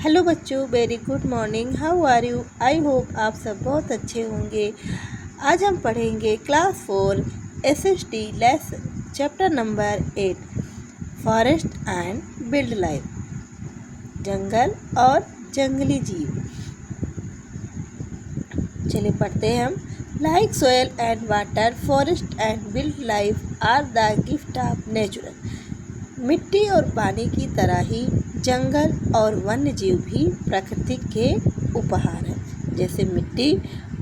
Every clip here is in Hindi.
हेलो बच्चों, very good morning. How are you? I hope आप सब बहुत अच्छे होंगे। आज हम पढ़ेंगे class 4 SST lesson chapter number 8 forest and wildlife, जंगल और जंगली जीव। चलिए पढ़ते हैं हम। Like soil and water, forest and wildlife are the gift of natural. मिट्टी और पानी की तरह ही जंगल और वन्य जीव भी प्रकृति के उपहार हैं। जैसे मिट्टी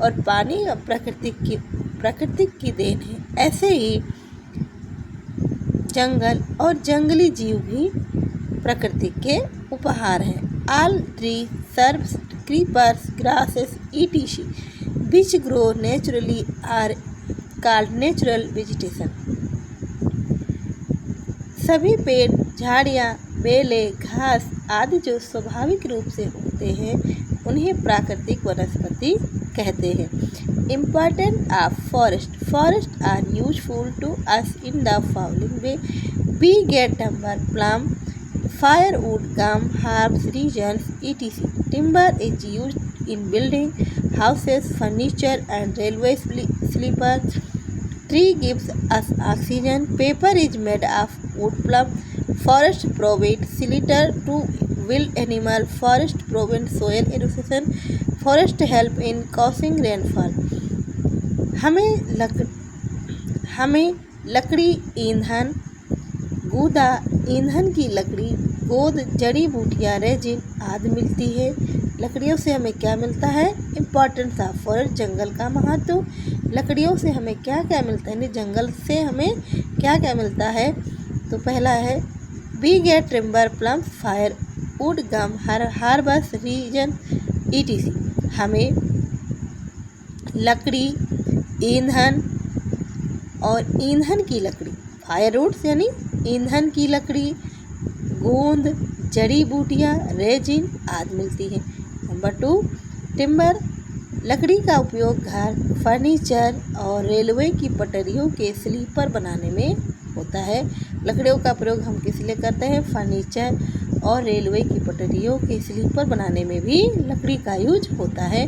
और पानी प्रकृति की देन है, ऐसे ही जंगल और जंगली जीव भी प्रकृति के उपहार हैं। All tree, shrubs, creepers, grasses, etc. which grow naturally are called natural vegetation. सभी पेड़, झाड़ियाँ, बेलें, घास आदि जो स्वाभाविक रूप से होते हैं उन्हें प्राकृतिक वनस्पति कहते हैं। Important of forest. Forest are useful to us in the following way. We get timber, plum, firewood, gum, herbs, regions, etc. Timber is used in building houses, furniture, and railway sleepers. Tree gives us oxygen. Paper is made of wood pulp. Forest provides shelter to wild animal. Forest prevents soil erosion. Forest help in causing rainfall. हमें लकड़ी, ईंधन, गूदा, ईंधन की लकड़ी, गोंद, जड़ी बूटियाँ, रेजिन आदि मिलती है। लकड़ियों से हमें क्या मिलता है? इम्पॉर्टेंस ऑफ फॉरेस्ट, जंगल का महत्व। लकड़ियों से हमें क्या क्या मिलता है? जंगल से हमें क्या क्या मिलता है? तो पहला है we get timber, plum, firewood, gum, herbs, resin, etc. हमें लकड़ी, ईंधन और ईंधन की लकड़ी, फायरवुड यानी ईंधन की लकड़ी, गोंद, जड़ी बूटियाँ, रेजिन आदि मिलती है। नंबर 2, टिम्बर, लकड़ी का उपयोग घर, फर्नीचर और रेलवे की पटरियों के स्लीपर बनाने में होता है। लकड़ियों का प्रयोग हम किस लिए करते हैं? फर्नीचर और रेलवे की पटरियों के स्लीपर बनाने में भी लकड़ी का यूज होता है।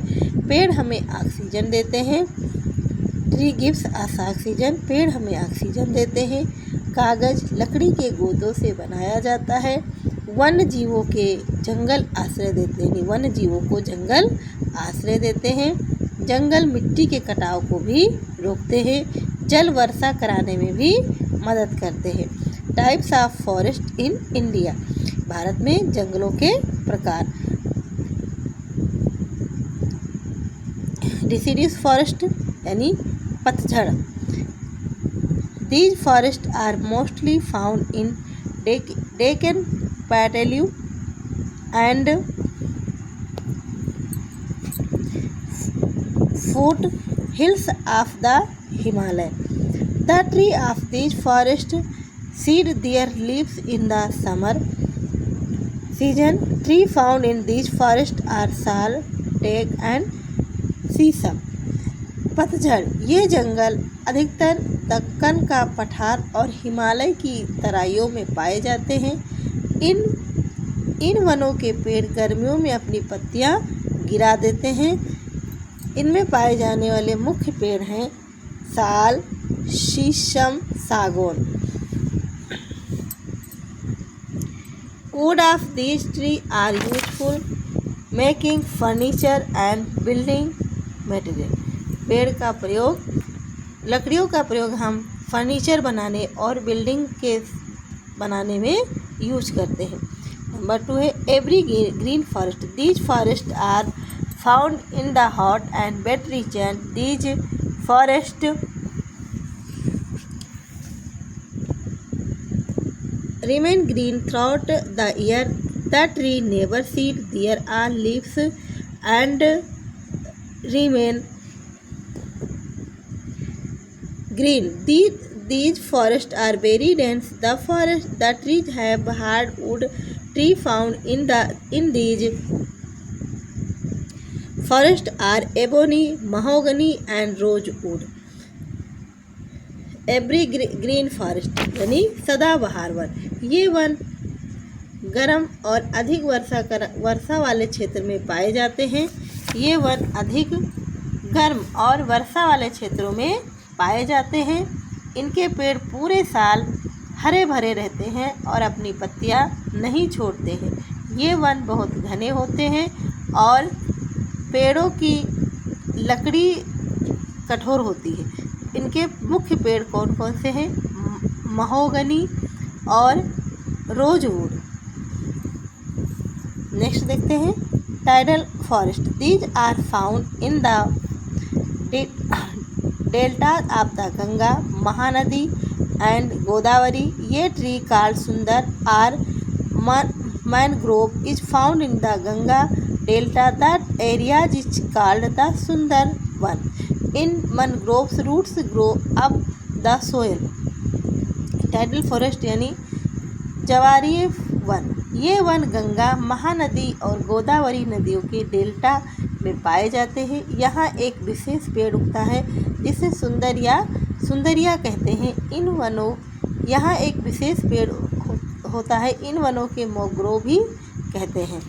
पेड़ हमें ऑक्सीजन देते हैं। ट्री गिव्स अस ऑक्सीजन, पेड़ हमें ऑक्सीजन देते हैं। कागज लकड़ी के गोदों से बनाया जाता है। वन्य जीवों के जंगल आश्रय देते हैं, वन्य जीवों को जंगल आश्रय देते हैं। जंगल मिट्टी के कटाव को भी रोकते हैं। जल वर्षा कराने में भी मदद करते हैं। Types of forest in India, Bharat में जंगलों के प्रकार। डिसीडियस फॉरेस्ट यानी पतझड़। These forests are mostly found in Deccan Plateau and foothills of the Himalaya. The trees of these forests shed their leaves in the summer season. Trees found in these forests are sal, teak and sisal. पतझड़, ये जंगल अधिकतर दक्कन का पठार और हिमालय की तराइयों में पाए जाते हैं। इन वनों के पेड़ गर्मियों में अपनी पत्तियां गिरा देते हैं। इनमें पाए जाने वाले मुख्य पेड़ हैं साल, शीशम, सागौन। Wood of these tree are useful making furniture and building material. पेड़ का प्रयोग, लकड़ियों का प्रयोग हम फर्नीचर बनाने और बिल्डिंग के बनाने में यूज करते हैं। नंबर 2 है every green forest. These forest are found in the hot and wet region. These forest remain green throughout the year. The tree never shed their all leaves and remain green. These forests are very dense. The trees have hardwood. Trees found in these forests are ebony, mahogany, and rosewood. Every green forest यानी सदाबहार वन, ये वन गर्म और अधिक वर्षा वाले क्षेत्र में पाए जाते हैं। ये वन अधिक गर्म और वर्षा वाले क्षेत्रों में पाए जाते हैं। इनके पेड़ पूरे साल हरे भरे रहते हैं और अपनी पत्तियां नहीं छोड़ते हैं। ये वन बहुत घने होते हैं और पेड़ों की लकड़ी कठोर होती है। इनके मुख्य पेड़ कौन कौन से हैं? महोगनी और रोजवुड। नेक्स्ट देखते हैं tidal forest. These are found in the delta of the Ganga, Mahanadi and Godavari. ये tree called Sundar are mangrove is found in the Ganga delta. That area is called the Sundarban. In mangroves roots grow up the soil. Tidal forest यानी ज्वारीय वन। ये वन गंगा, महानदी और गोदावरी नदियों के डेल्टा में पाए जाते हैं। यहाँ एक विशेष पेड़ उगता है जिसे सुंदरिया कहते हैं। यहाँ एक विशेष पेड़ होता है, इन वनों के मैंग्रोव भी कहते हैं।